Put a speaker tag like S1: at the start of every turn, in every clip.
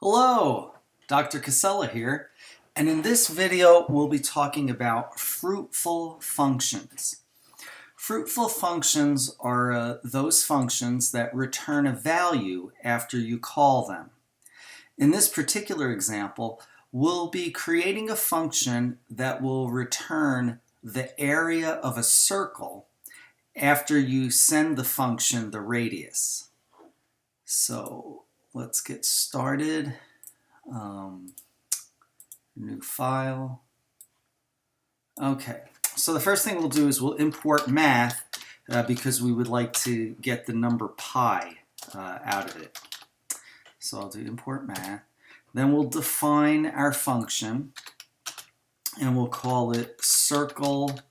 S1: Hello, Dr. Casella here, and in this video we'll be talking about fruitful functions. Fruitful functions are those functions that return a value after you call them. In this particular example, we'll be creating a function that will return the area of a circle after you send the function the radius. So let's get started. New file. Okay, so the first thing we'll do is we'll import math because we would like to get the number pi out of it. So I'll do import math. Then we'll define our function and we'll call it circle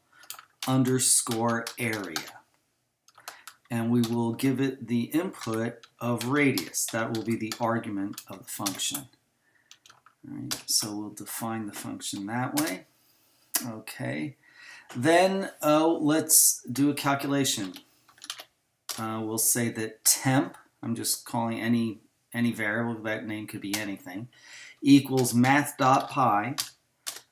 S1: underscore area. And we will give it the input of radius. That will be the argument of the function. All right, so we'll define the function that way. Okay. Then let's do a calculation. We'll say that temp, I'm just calling any variable, that name could be anything, equals math.pi.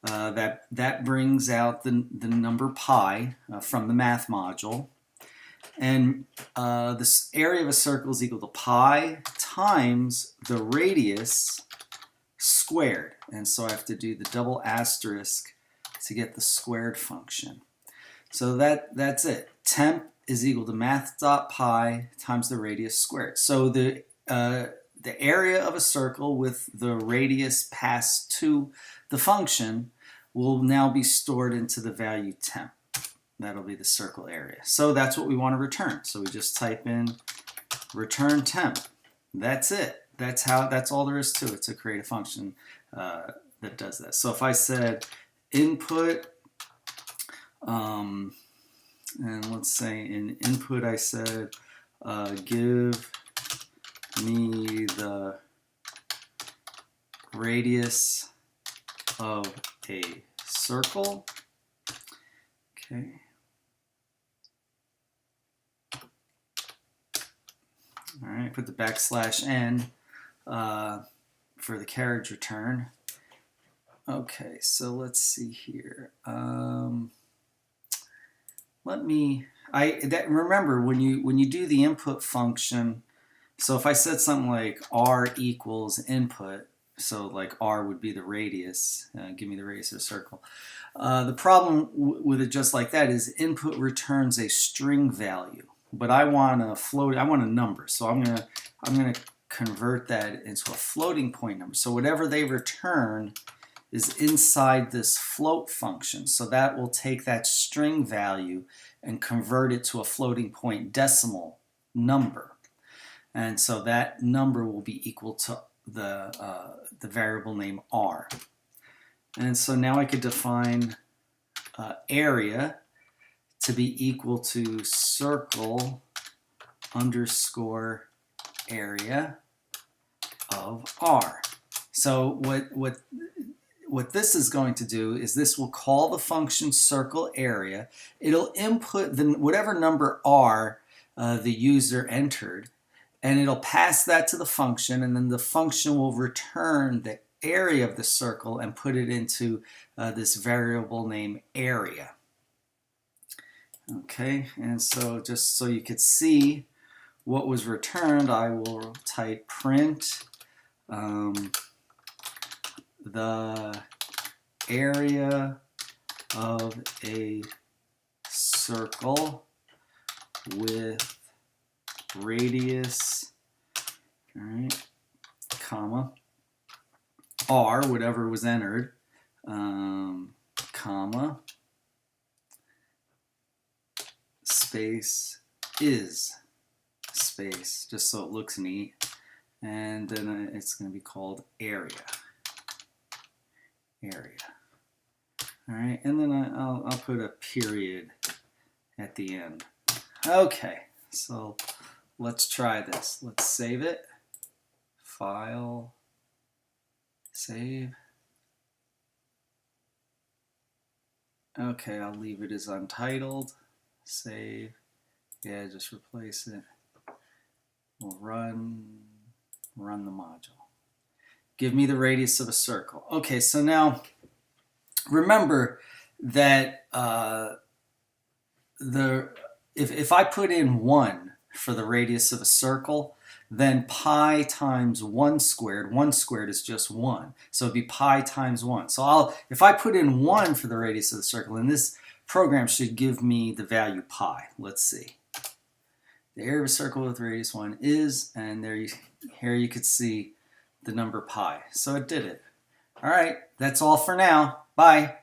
S1: That brings out the number pi from the math module. And this area of a circle is equal to pi times the radius squared. And so I have to do the double asterisk to get the squared function. So that's it. Temp is equal to math.pi times the radius squared. So the area of a circle with the radius passed to the function will now be stored into the value temp. That'll be the circle area. So that's what we want to return. So we just type in return temp. That's it. That's all there is to it to create a function that does that. So if I said input, and let's say in input I said give me the radius of a circle. Okay. All right, put the /n for the carriage return. Okay, so let's see here. Remember when you do the input function. So if I said something like r equals input, so like r would be the radius. Give me the radius of a circle. The problem with it just like that is input returns a string value, but I want a number. So I'm gonna convert that into a floating point number. So whatever they return is inside this float function. So that will take that string value and convert it to a floating point decimal number. And so that number will be equal to the variable name r. And so now I could define area to be equal to circle underscore area of r. So what this is going to do is this will call the function circle area. It'll input whatever number r the user entered, and it'll pass that to the function, and then the function will return the area of the circle and put it into this variable named area. Okay, and so just so you could see what was returned, I will type print the area of a circle with radius, all right, comma, r, whatever was entered, comma, space is space, just so it looks neat, and then it's going to be called area. All right, and then I'll put a period at the end. Okay, so let's try this. Let's save it. File, save. Okay, I'll leave it as untitled. Save. Yeah, just replace it. We'll run the module. give me the radius of a circle. Okay, so now remember that if I put in 1 for the radius of a circle, then pi times 1 squared is just 1. So it'd be pi times 1. So if I put in 1 for the radius of the circle, then this program should give me the value pi. Let's see. The area of a circle with radius 1 is, and here you could see the number pi. So it did it. All right, that's all for now. Bye.